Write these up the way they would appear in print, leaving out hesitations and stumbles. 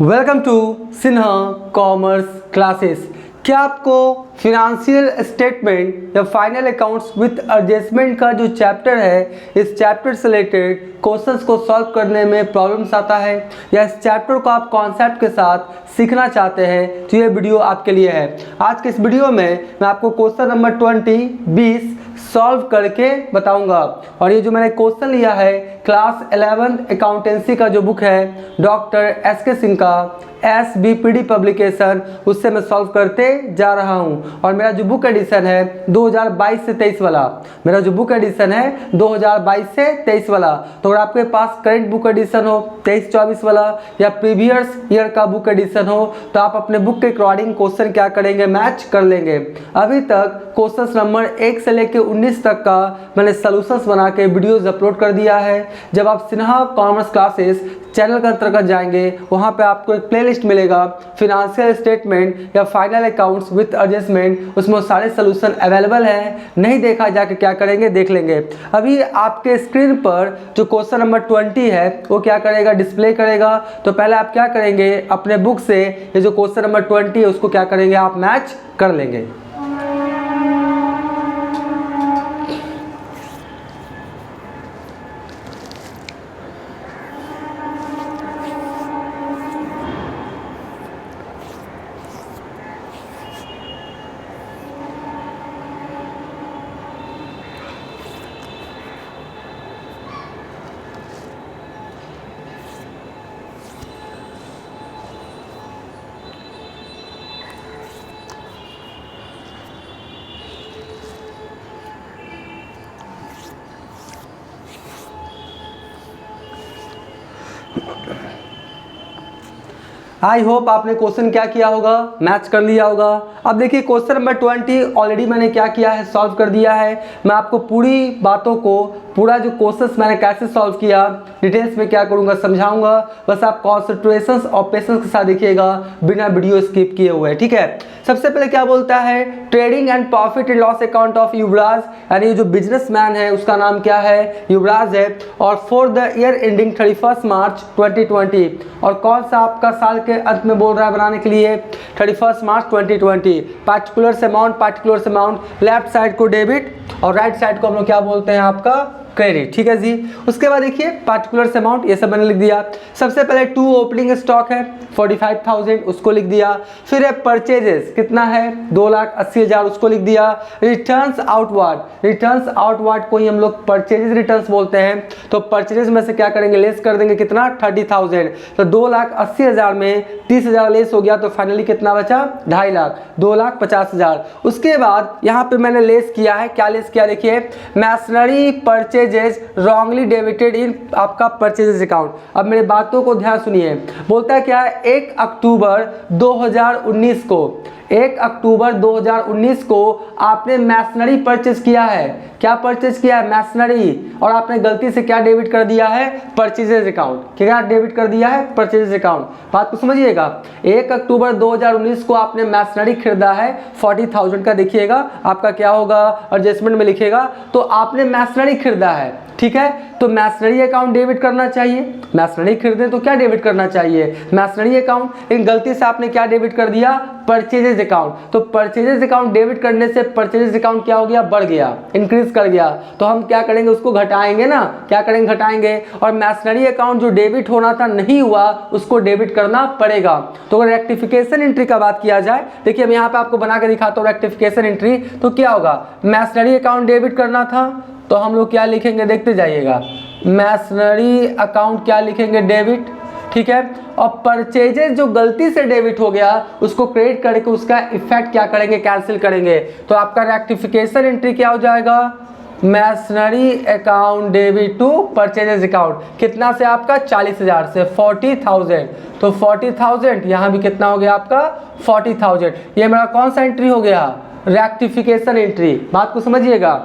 Welcome to Sinha commerce classes. क्या आपको financial statement या फाइनल अकाउंट्स विथ एडजस्टमेंट का जो चैप्टर है, इस चैप्टर से रिलेटेड क्वेश्चंस को सॉल्व करने में प्रॉब्लम्स आता है या इस चैप्टर को आप कॉन्सेप्ट के साथ सीखना चाहते हैं तो ये वीडियो आपके लिए है। आज के इस वीडियो में मैं आपको क्वेश्चन नंबर 20 सॉल्व करके बताऊंगा। और ये जो मैंने क्वेश्चन लिया है क्लास 11 अकाउंटेंसी का जो बुक है डॉक्टर SK सिंह का SBPD पब्लिकेशन, उससे मैं सॉल्व करते जा रहा हूं। और मेरा जो बुक एडिशन है 2022 से 23 वाला, मेरा जो बुक एडिशन है 2022 से 23 वाला। तो अगर आपके पास करंट बुक एडिशन हो 23-24 वाला या प्रीवियस ईयर का बुक एडिशन हो तो आप अपने बुक के अकॉर्डिंग क्वेश्चन क्या करेंगे, मैच कर लेंगे। अभी तक क्वेश्चन नंबर 1 से लेकर 19 तक का मैंने सॉल्यूशंस बना के वीडियोज अपलोड कर दिया है। जब आप सिन्हा कॉमर्स क्लासेस चैनल के अंतर्गत जाएंगे वहाँ पे आपको एक प्लेलिस्ट मिलेगा फिनेंशियल स्टेटमेंट या फाइनल अकाउंट्स विथ एडजस्टमेंट, उसमें सारे सॉल्यूशन अवेलेबल है। नहीं देखा जाके क्या करेंगे, देख लेंगे। अभी आपके स्क्रीन पर जो क्वेश्चन नंबर 20 है वो क्या करेगा, डिस्प्ले करेगा। तो पहले आप क्या करेंगे, अपने बुक से ये जो क्वेश्चन नंबर 20 है उसको क्या करेंगे, आप मैच कर लेंगे। आई होप आपने क्वेश्चन क्या किया होगा, मैच कर लिया होगा। अब देखिए क्वेश्चन नंबर 20 ऑलरेडी मैंने क्या किया है, सॉल्व कर दिया है। मैं आपको पूरी बातों को, पूरा जो क्वेश्चंस मैंने कैसे सॉल्व किया डिटेल्स में क्या करूंगा समझाऊंगा। बस आप कॉन्सेंट्रेशन और पेशेंस के साथ देखिएगा बिना वीडियो स्किप किए हुए, ठीक है। सबसे पहले क्या बोलता है, trading and profit and loss account of Yuvraj, यानी जो बिजनेसमैन है उसका नाम क्या है, युवराज है। और फॉर द ईयर एंडिंग 31 मार्च 2020, और कौन सा आपका साल के अंत में बोल रहा है बनाने के लिए, 31 मार्च 2020। पार्टिकुलर अमाउंट, लेफ्ट साइड को डेबिट और राइट साइड को हम लोग क्या बोलते हैं, आपका क्रेडिट, ठीक है जी। उसके बाद देखिए पार्टिकुलर अमाउंट, ये सब मैंने लिख दिया। सबसे पहले 2 ओपनिंग स्टॉक है 45,000, उसको लिख दिया। फिर है परचेजेस, कितना है 2,80,000, उसको लिख दिया। रिटर्न्स आउटवर्ड को ही हम लोग परचेजेस रिटर्न्स बोलते हैं। तो परचेजेस में से क्या करेंगे, लेस कर देंगे, कितना 30,000। तो 2,80,000 में 30,000 लेस हो गया तो फाइनली कितना बचा, 2.5 लाख, 2,50,000। उसके बाद यहाँ पे मैंने लेस किया है, क्या लेस किया देखिए, machinery purchases wrongly debited in आपका परचेजेस अकाउंट। अब मेरे बातों को ध्यान सुनिए, बोलता है क्या है, 1 अक्टूबर 2019 को, 1 अक्टूबर 2019 को आपने मैशनरी परचेज किया है। क्या परचेज किया है, मैशनरी, और आपने गलती से क्या डेबिट कर दिया है, परचेजेज अकाउंट। क्या डेबिट कर दिया है, परचेजेज अकाउंट। बात को समझिएगा, 1 अक्टूबर 2019 को आपने मैशनरी खरीदा है 40,000 का, देखिएगा आपका क्या होगा, एडजस्टमेंट में लिखेगा। तो आपने मैशनरी खरीदा है, ठीक है, तो मैशनरी अकाउंट डेबिट करना चाहिए। मैशनरी खरीदें तो क्या डेबिट करना चाहिए, मैशनरी अकाउंट। लेकिन गलती से आपने क्या डेबिट कर दिया, परचेजेज अकाउंट। तो परचेजेज अकाउंट डेबिट करने से परचेजेज अकाउंट क्या हो गया, बढ़ गया, इंक्रीज कर गया। तो हम क्या करेंगे, उसको घटाएंगे ना, क्या करेंगे, घटाएंगे। और मैशनरी अकाउंट जो डेबिट होना था नहीं हुआ, उसको डेबिट करना पड़ेगा। तो अगर रेक्टिफिकेशन एंट्री का बात किया जाए, देखिए मैं यहाँ पे आपको बना के दिखाता हूँ रेक्टिफिकेशन एंट्री। तो क्या होगा, मैशनरी अकाउंट डेबिट करना था तो हम लोग क्या लिखेंगे, देखते जाइएगा, मैशनरी अकाउंट क्या लिखेंगे, डेबिट, ठीक है। और परचेजेस जो गलती से डेबिट हो गया उसको क्रेडिट करके उसका इफेक्ट क्या करेंगे, कैंसिल करेंगे। तो आपका रेक्टिफिकेशन एंट्री क्या हो जाएगा, machinery account debit to purchases account. कितना से आपका, 40,000 से 40,000। तो 40,000 यहाँ भी कितना हो गया आपका, 40,000। ये मेरा कौन सा एंट्री हो गया, रेक्टिफिकेशन एंट्री। बात को समझिएगा,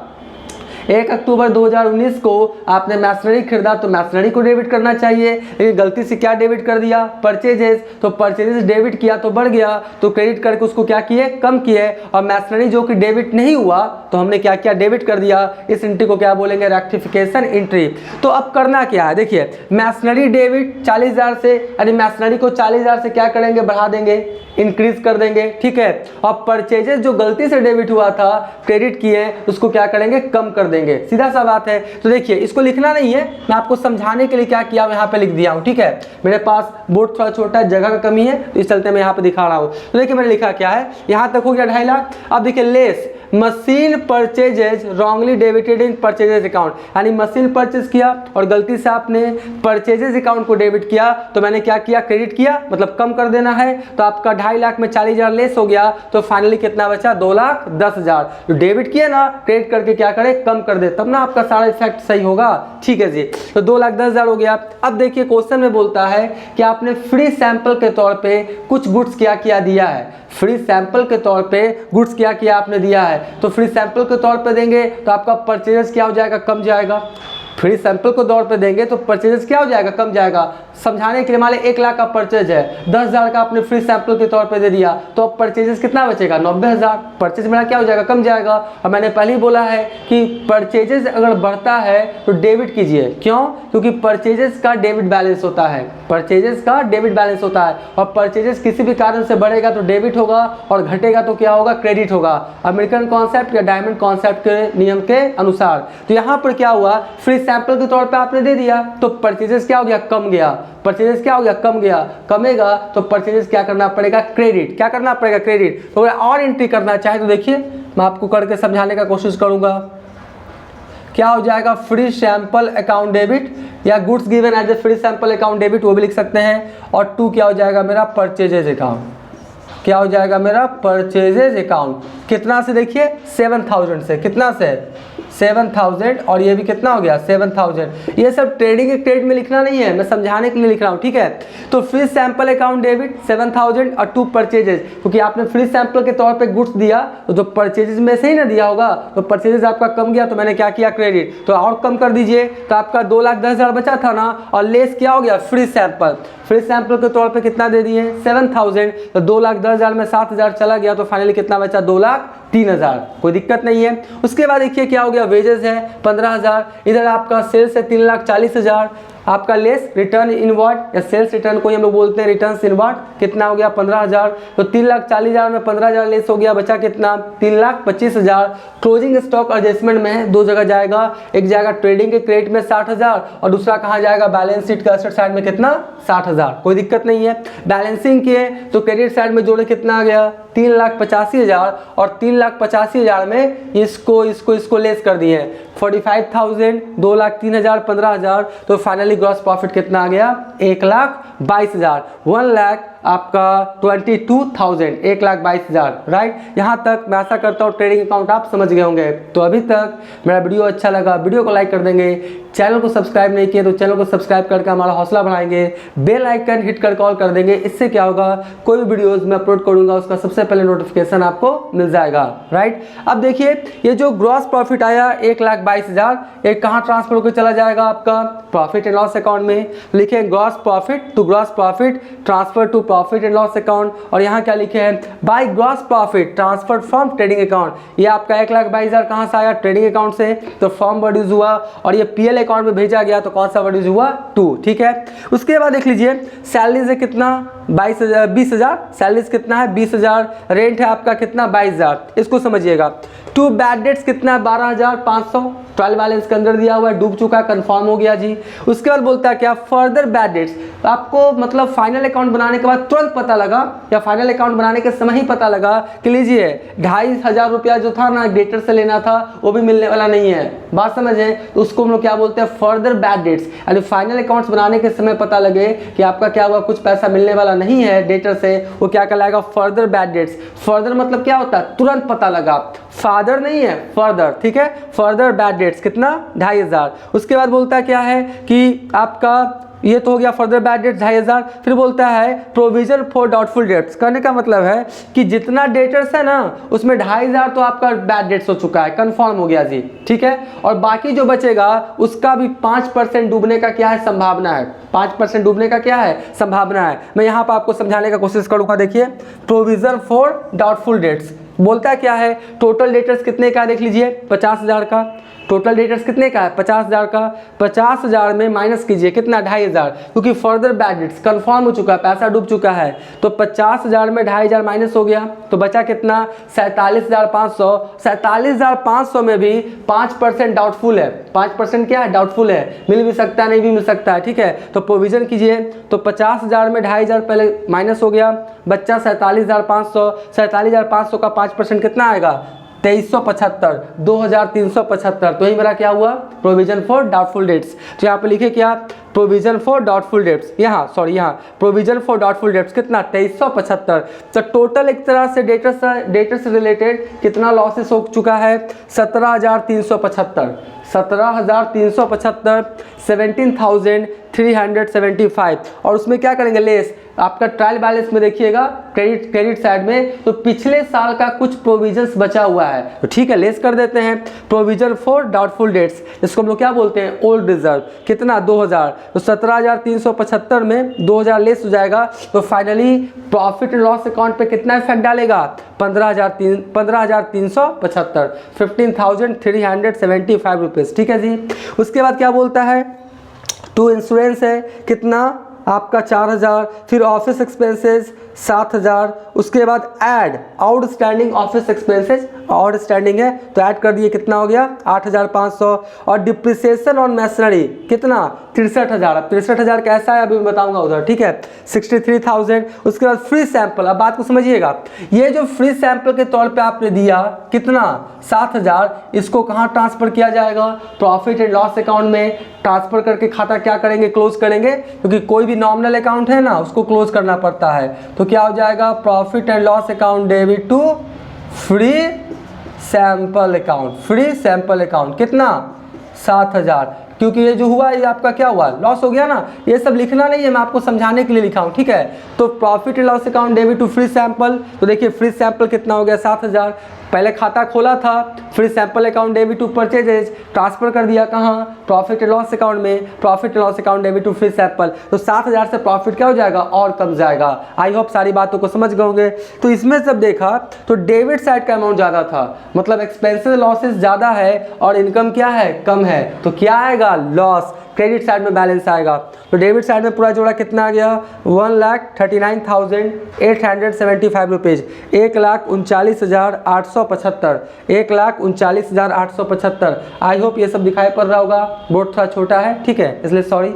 1 अक्टूबर 2019 को आपने मैसनरी खरीदा तो मैसनरी को डेबिट करना चाहिए, लेकिन गलती से क्या डेबिट कर दिया, परचेजेस, तो परचेजेस डेबिट किया तो बढ़ गया, तो क्रेडिट करके उसको क्या किए, कम किए, और मैसनरी जो कि डेबिट नहीं हुआ तो हमने क्या किया, डेबिट कर दिया। इस एंट्री को क्या बोलेंगे, रेक्टिफिकेशन एंट्री। तो अब करना क्या है, देखिए मैसनरी डेबिट 40,000 से, यानी मैसनरी को 40,000 से क्या करेंगे, बढ़ा देंगे, इंक्रीज कर देंगे, ठीक है। और परचेजेस जो गलती से डेबिट हुआ था, क्रेडिट किए, उसको क्या करेंगे, कम कर देंगे, सीधा सा बात है। तो देखिए इसको लिखना नहीं है, मैं आपको समझाने के लिए क्या किया हूं, यहाँ पे लिख दिया हूं, ठीक है। मेरे पास बोर्ड थोड़ा छोटा है, जगह का कमी है, तो इस चलते मैं यहाँ पे दिखा रहा हूँ। तो देखिए मैंने लिखा क्या है, यहाँ तक हो गया 2.5 लाख। अब देखिए less machine purchases wrongly debited in purchases account, यानी मशीन परचेज किया और गलती से आपने परचेजेज अकाउंट को डेबिट किया, तो मैंने क्या किया, क्रेडिट किया, मतलब कम कर देना है। तो आपका 2.5 लाख में 40,000 लेस हो गया, तो फाइनली कितना बचा, 2,10,000। जो डेबिट किया ना, क्रेडिट करके क्या करे, कम कर दे, तब ना आपका सारा इफेक्ट सही होगा, ठीक है जी। तो 2,10,000 हो गया। अब देखिए क्वेश्चन में बोलता है कि आपने फ्री सैंपल के तौर पे कुछ गुड्स क्या किया दिया है, फ्री सैंपल के तौर पे गुड्स क्या किया आपने दिया है, तो फ्री सैंपल के तौर पे देंगे तो आपका परचेजेस क्या हो जाएगा, कम जाएगा। फ्री सैंपल को तौर पे देंगे तो परचेजेस क्या हो जाएगा, कम जाएगा। समझाने के लिए मान 1 लाख का परचेज है, 10,000 का आपने फ्री सैंपल के तौर पे दे दिया, तो अब परचेजेस कितना बचेगा, 90,000। परचेज मेरा क्या हो जाएगा, कम जाएगा। और मैंने पहले ही बोला है कि परचेजेस अगर बढ़ता है तो डेबिट कीजिए, क्यों, क्योंकि परचेजेस का डेबिट बैलेंस होता है, परचेजेस का डेबिट बैलेंस होता है, और परचेजेस किसी भी कारण से बढ़ेगा तो डेबिट होगा और घटेगा तो क्या होगा, क्रेडिट होगा, अमेरिकन कॉन्सेप्ट या डायमंड कॉन्सेप्ट के नियम के अनुसार। तो यहाँ पर क्या हुआ, फ्री सैंपल के तौर पे आपने दे दिया तो परचेजेस क्या हो गया, कम गया, परचेजेस क्या हो गया, कम गया, कमेगा तो परचेजेस क्या करना पड़ेगा, क्रेडिट, क्या करना पड़ेगा, क्रेडिट। तो अगर और एंट्री करना चाहे तो देखिए मैं आपको करके समझाने का कोशिश करूंगा। क्या हो जाएगा, फ्री सैंपल अकाउंट डेबिट, या goods given as a free sample account debit, वो भी लिख सकते हैं। और 2 क्या हो जाएगा मेरा, परचेजेज अकाउंट, क्या हो जाएगा मेरा, परचेजेज अकाउंट। कितना से, देखिए 7,000 से, कितना से, 7,000, और ये भी कितना हो गया, 7,000। ये सब ट्रेडिंग के क्रेडिट में लिखना नहीं है, मैं समझाने के लिए लिख रहा हूँ, ठीक है। तो फ्री सैंपल अकाउंट डेबिट 7,000 और 2 परचेजेज, क्योंकि आपने फ्री सैंपल के तौर पे गुड्स दिया तो जो परचेजेज में से ही ना दिया होगा, तो परचेजेज आपका कम गया, तो मैंने क्या किया, क्रेडिट, तो और कम कर दीजिए, तो आपका 2,10,000 बचा था ना, और लेस क्या हो गया, फ्री सैंपल, फ्री सैंपल के तौर पे कितना दे दिए, 7,000, तो 2,10,000 में 7,000 चला गया, तो फाइनली कितना बचा, 2,03,000, कोई दिक्कत नहीं है। उसके बाद देखिए क्या हो गया, वेजेस है 15,000, इधर आपका सेल्स है 3,40,000, आपका लेस रिटर्न इनवर्ड या सेल्स रिटर्न को हम लोग बोलते हैं रिटर्न इनवर्ड, कितना हो गया, 15,000, तो 3,40,000 में 15,000 लेस हो गया, बचा कितना, 3,25,000। क्लोजिंग स्टॉक एडजस्टमेंट में 2 जगह जाएगा, एक जाएगा ट्रेडिंग के क्रेडिट में 60,000 और दूसरा कहाँ जाएगा, बैलेंस शीट का एसेट साइड में कितना, 60,000, कोई दिक्कत नहीं है। बैलेंसिंग किए तो क्रेडिट साइड में जोड़े कितना आ गया, 3,85,000, और 3,85,000 में इसको लेस कर दिए 45,000, 2,03,000, 15,000, तो फाइनली ग्रॉस प्रॉफिट कितना आ गया, 1,22,000, 1,00,000 आपका 22,000, 1,22,000, राइट। यहाँ तक मैं आशा करता हूँ ट्रेडिंग अकाउंट आप समझ गए होंगे। तो अभी तक मेरा वीडियो अच्छा लगा, वीडियो को लाइक कर देंगे, चैनल को सब्सक्राइब नहीं किए तो चैनल को सब्सक्राइब करके हमारा हौसला बढ़ाएंगे, बेल आइकन हिट कर कॉल कर देंगे, इससे क्या होगा, कोई भी वीडियोस मैं अपलोड करूंगा उसका सबसे पहले नोटिफिकेशन आपको मिल जाएगा, राइट। अब देखिए ये जो ग्रॉस प्रॉफिट आया 1,22,000, ये कहाँ ट्रांसफर होकर चला जाएगा, आपका प्रॉफिट एंड लॉस अकाउंट में। लिखे gross profit to gross profit transfer to profit and loss account, और यहाँ क्या लिखे हैं, by gross profit transferred from trading account. ये आपका 1,22,000 कहाँ से आया, ट्रेडिंग अकाउंट से, तो फॉर्म वर्ड यूज हुआ, और ये पीएल अकाउंट में भेजा गया तो कौन सा वर्ड यूज हुआ, 2, ठीक है। उसके बाद देख लीजिए सैलरी से कितना, 20,000, सैलरीज कितना है 20,000, रेंट है आपका कितना 22,000, इसको समझिएगा। 2 बैड डेट्स कितना है 12,500, 12 बैलेंस के अंदर दिया हुआ है, डूब चुका है, कंफर्म हो गया जी। उसके बाद बोलता है क्या, फर्दर बैड डेट्स, आपको मतलब फाइनल अकाउंट बनाने के बाद तुरंत पता लगा या फाइनल अकाउंट बनाने के समय ही पता लगा कि लीजिए 2,500 रुपया जो था ना डेटर से लेना था वो भी मिलने वाला नहीं है, बात समझे, तो उसको हम लोग क्या बोलते हैं, फर्दर बैड डेट्स, यानी फाइनल अकाउंट्स बनाने के समय पता लगे कि आपका क्या हुआ, कुछ पैसा मिलने वाला नहीं है डेटर से, वो क्या कहलाएगा, फर्दर बैड डेट्स। फर्दर मतलब क्या होता है, तुरंत पता लगा, फादर नहीं है, फर्दर, ठीक है, फर्दर बैड डेट्स कितना 2,500। उसके बाद बोलता है क्या है कि आपका ये तो हो गया फर्दर बैड डेट्स 2500। फिर बोलता है प्रोविजन फॉर डाउटफुल डेट्स, कहने का मतलब है कि जितना डेटर्स है ना उसमें 2500 तो आपका बैड डेट्स हो चुका है, कंफर्म हो गया जी, ठीक है। और बाकी जो बचेगा उसका भी 5% डूबने का क्या है, संभावना है। 5% डूबने का क्या है, संभावना है। मैं यहाँ पर आपको समझाने का कोशिश करूँगा। देखिए प्रोविजन फॉर डाउटफुल डेट्स बोलता क्या है, टोटल डेटर्स कितने का देख लीजिए, 50,000 का। टोटल डेटर्स कितने का है, 50,000 का। 50,000 में माइनस कीजिए कितना, 2,500, क्योंकि फर्दर बैड डेट्स कंफर्म हो चुका है, पैसा डूब चुका है। तो 50,000 में 2,500 माइनस हो गया तो बचा कितना, 47,500। 47,500 में भी 5% डाउटफुल है। 5% क्या है, डाउटफुल है, मिल भी सकता है नहीं भी मिल सकता है, ठीक है। तो प्रोविजन कीजिए तो 50,000 में 2,500 पहले माइनस हो गया, बच्चा 47,500। 47,500 का 5% कितना आएगा, 2375, 2375। तो यही मेरा क्या हुआ, प्रोविजन फॉर डाउटफुल डेट्स। तो यहाँ पे लिखे क्या, प्रोविजन फॉर डाउटफुल डेट्स, यहाँ प्रोविजन फॉर डाउटफुल डेट्स कितना, 2375। तो टोटल एक तरह से डेटर से रिलेटेड कितना लॉसेस हो चुका है, 17,375। 17,375, 17,375। और उसमें क्या करेंगे, लेस आपका ट्रायल बैलेंस में देखिएगा क्रेडिट साइड में, तो पिछले साल का कुछ प्रोविजंस बचा हुआ है, तो ठीक है लेस कर देते हैं। प्रोविजन फॉर डाउटफुल डेट्स, इसको हम लोग क्या बोलते हैं, ओल्ड रिजर्व, कितना 2,000। तो 17,375 में 2,000 लेस हो जाएगा, तो finally profit and loss account पे कितना इफेक्ट डालेगा, 15,375, 15,375 रुपीज़, ठीक है जी। उसके बाद क्या बोलता है, टू इंश्योरेंस है कितना आपका 4,000, फिर ऑफिस एक्सपेंसेस 7,000। उसके बाद add outstanding office expenses, outstanding है तो ऐड कर दिए, कितना हो गया 8,500। और डिप्रिसिएशन ऑन मशीनरी कितना 63,000। अब 63,000 कैसा है अभी मैं बताऊंगा उधर, ठीक है 63,000। उसके बाद फ्री सैंपल, अब बात को समझिएगा, ये जो फ्री सैंपल के तौर पे आपने दिया कितना 7,000, इसको कहाँ ट्रांसफर किया जाएगा, प्रॉफिट एंड लॉस अकाउंट में ट्रांसफर करके खाता क्या करेंगे, क्लोज करेंगे, क्योंकि कोई भी नॉमिनल अकाउंट है ना उसको क्लोज करना पड़ता है। तो क्या हो जाएगा, profit and loss account debit to free sample account. Free sample account कितना 7,000, क्योंकि ये जो हुआ ये आपका क्या हुआ, लॉस हो गया ना। ये सब लिखना नहीं है, मैं आपको समझाने के लिए लिखा हूँ, ठीक है। तो profit and loss account debit to free sample, तो देखिए फ्री सैंपल कितना हो गया 7,000। पहले खाता खोला था, free sample account debit to purchases transfer कर दिया कहाँ, प्रॉफिट एंड लॉस अकाउंट में, profit and loss account debit to free sample. तो 7,000 से प्रॉफिट क्या हो जाएगा, और कम जाएगा। आई होप सारी बातों को समझ गए होंगे। तो इसमें जब देखा तो डेबिट साइड का अमाउंट ज़्यादा था, मतलब एक्सपेंसेस लॉसेस ज़्यादा है और इनकम क्या है, कम है, तो क्या आएगा, लॉस। क्रेडिट साइड में बैलेंस आएगा, तो डेबिट साइड में पूरा जोड़ा कितना आ गया, 1,39,875 रुपीज़, 1,39,875, 1,39,875। आई होप ये सब दिखाई पड़ रहा होगा, बोर्ड थोड़ा छोटा है, ठीक है इसलिए सॉरी।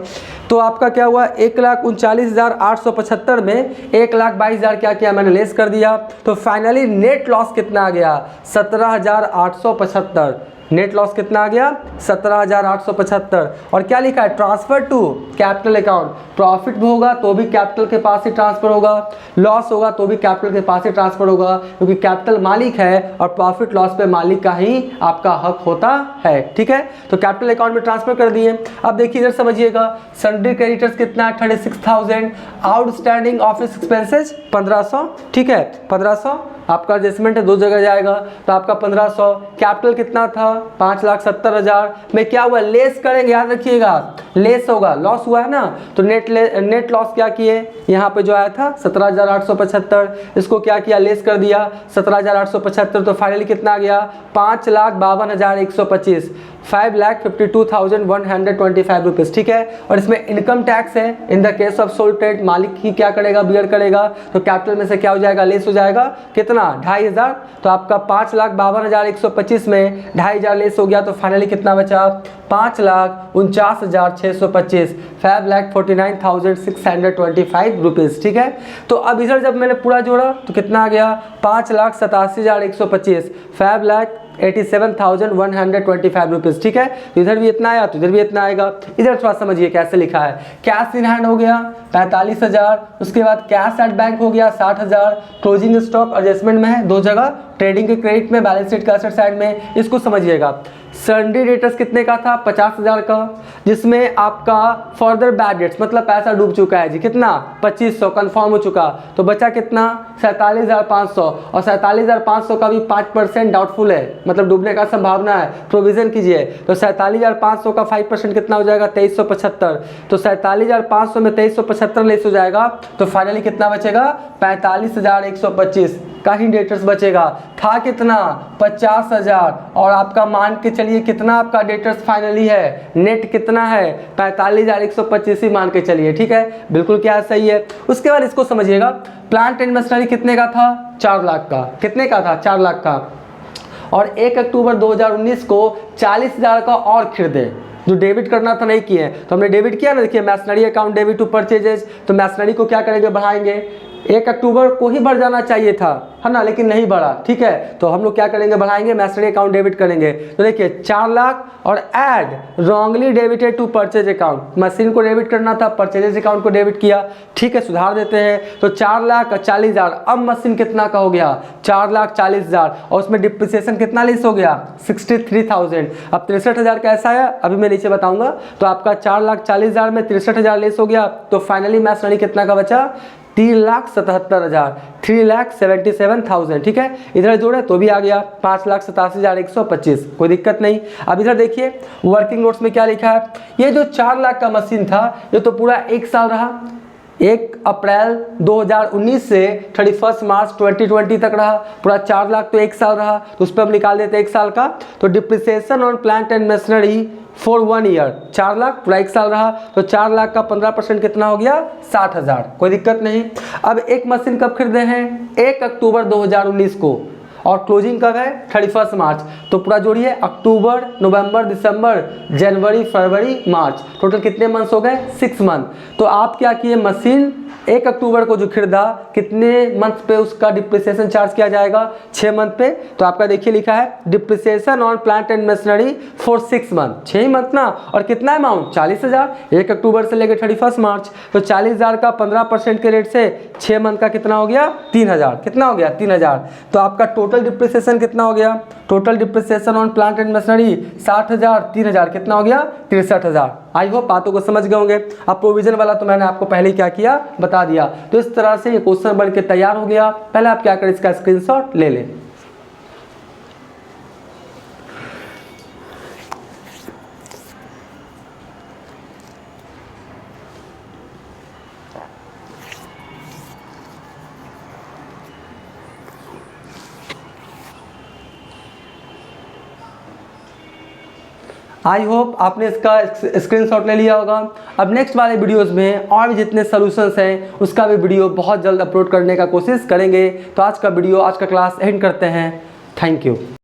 तो आपका क्या हुआ, 1,39,875 में 1,22,000 क्या किया मैंने, लेस कर दिया। तो फाइनली नेट लॉस कितना आ गया, 17,875। नेट लॉस कितना आ गया, 17,875। और क्या लिखा है, transfer to capital account. Profit भी होगा तो भी कैपिटल के पास ही ट्रांसफर होगा, लॉस होगा तो भी कैपिटल के पास ही ट्रांसफर होगा, क्योंकि कैपिटल मालिक है और प्रॉफिट लॉस पे मालिक का ही आपका हक होता है, ठीक है। तो कैपिटल अकाउंट में ट्रांसफर कर दिए। अब देखिए इधर समझिएगा, सन्ड्री क्रेडिटर्स कितना, 36,000। आउटस्टैंडिंग ऑफिस एक्सपेंसेस 1,500, ठीक है 1,500। आपका एडजस्टमेंट है दो जगह जाएगा तो आपका 1,500। कैपिटल कितना था, 5,70,000 में क्या हुआ, लेस करेंगे, याद रखिएगा लेस होगा, लॉस हुआ है ना। तो नेट लॉस क्या किए, यहाँ पे जो आया था 17,875, इसको क्या किया, लेस कर दिया 17,875। तो फाइनली कितना आ गया, 5,52,125, 5,52,125 रुपीज़, ठीक है। और इसमें इनकम टैक्स है, in the case of sole trade मालिक ही क्या करेगा, बियर करेगा। तो कैपिटल में से क्या हो जाएगा, लेस हो जाएगा कितना, 2,500। तो आपका 5,52,125 में 2,500 लेस हो गया, तो फाइनली कितना बचा, 5,49,625, 5,49,625 रुपीज़, ठीक है। तो अब इधर जब मैंने पूरा जोड़ा तो कितना आ गया, 5,87,125, 5,87,125 रुपीज़, ठीक है। तो इधर भी इतना आया तो इधर भी इतना आएगा। इधर थोड़ा समझिए कैसे लिखा है, कैश इन हैंड हो गया 45,000, उसके बाद कैश एट बैंक हो गया 60,000, क्लोजिंग स्टॉक एडजस्टमेंट में है दो जगह, ट्रेडिंग के क्रेडिट में, बैलेंस शीट का एसेट साइड में। इसको समझिएगा, सन्डे डेटर्स कितने का था, 50,000 का, जिसमें आपका फर्दर बैड डेट्स मतलब पैसा डूब चुका है जी, कितना 2500 कंफर्म हो चुका, तो बचा कितना 47,500, और 47,500 का भी 5% डाउटफुल है, मतलब डूबने का संभावना है, प्रोविजन कीजिए। तो 47,500 का 5% कितना हो जाएगा 2375, तो 47,500 में 2375 लेस हो जाएगा, तो फाइनली कितना बचेगा 45,125 का ही डेटर्स बचेगा। था कितना 50,000, और आपका मान के चलिए कितना आपका डेटर्स फाइनली है, नेट कितना है 45,125 ही मान के चलिए, ठीक है, बिल्कुल क्या सही है। उसके बाद इसको समझिएगा, प्लांट एंड मशीनरी कितने का था 4 लाख का, कितने का था 4 लाख का, और 1 अक्टूबर 2019 को 40,000 का और खरीदे, जो डेबिट करना था नहीं किए, तो हमने डेबिट किया ना, देखिए machinery account debit to purchases, तो मैशनरी को क्या करेंगे बढ़ाएंगे, 1 अक्टूबर को ही बढ़ जाना चाहिए था, है ना, लेकिन नहीं बढ़ा, ठीक है, तो हम लोग क्या करेंगे बढ़ाएंगे, मैशनरी अकाउंट डेबिट करेंगे। तो देखिए 4 लाख और add wrongly debited to purchase account, machine को डेबिट करना था, परचेज अकाउंट को डेबिट किया, ठीक है, सुधार देते हैं। तो 4,40,000, अब मशीन कितना का हो गया 4,40,000, और उसमें डिप्रिसिएशन कितना लेस हो गया 63,000। अब 63,000 कैसा है अभी मैं नीचे बताऊंगा। तो आपका 4,40,000 में 63,000 लेस हो गया, तो फाइनली मैशनरी कितना का बचा 3,77,000, 3,77,000, ठीक है, इधर जोड़े तो भी आ गया 5,87,125, कोई दिक्कत नहीं। अब इधर देखिए वर्किंग नोट्स में क्या लिखा है, ये जो 4 लाख का मशीन था ये तो पूरा 1 साल रहा, 1 अप्रैल 2019 से 31 मार्च 2020 तक रहा, पूरा 4 लाख तो 1 साल रहा, तो उस पर हम निकाल देते हैं 1 साल का। तो depreciation on plant and machinery for 1 year, 4 lakh पूरा 1 साल रहा, तो 4 लाख का 15% कितना हो गया 60,000, कोई दिक्कत नहीं। अब एक मशीन कब खरीदे हैं 1 अक्टूबर 2019 को, और क्लोजिंग कब है 31 मार्च, तो पूरा जोड़िए अक्टूबर नवंबर दिसंबर जनवरी फरवरी मार्च, टोटल कितने मंथ्स हो गए 6 मंथ। तो आप क्या किए, मशीन 1 अक्टूबर को जो खरीदा कितने मंथ पे उसका डिप्रिसिएशन चार्ज किया जाएगा 6 मंथ पे। तो आपका देखिए लिखा है depreciation on plant and machinery for 6 month, 6 month ना, और कितना अमाउंट 40,000, 1 अक्टूबर से लेकर 31 मार्च, तो 40,000 का 15% के रेट से 6 मंथ का कितना हो गया 3,000, कितना हो गया 3,000। तो आपका टोटल डिप्रिसिएशन कितना हो गया, total depreciation on plant and machinery 60,000, 3,000 कितना हो गया 63,000। आई होप बातों को समझ गए होंगे। अब प्रोविजन वाला तो मैंने आपको पहले ही क्या किया बता दिया। तो इस तरह से ये क्वेश्चन बन के तैयार हो गया। पहले आप क्या करें, इसका स्क्रीनशॉट ले लें। आई होप आपने इसका स्क्रीनशॉट ले लिया होगा। अब नेक्स्ट वाले वीडियोस में और भी जितने सॉल्यूशंस हैं उसका भी वीडियो बहुत जल्द अपलोड करने का कोशिश करेंगे। तो आज का वीडियो, आज का क्लास एंड करते हैं। Thank you.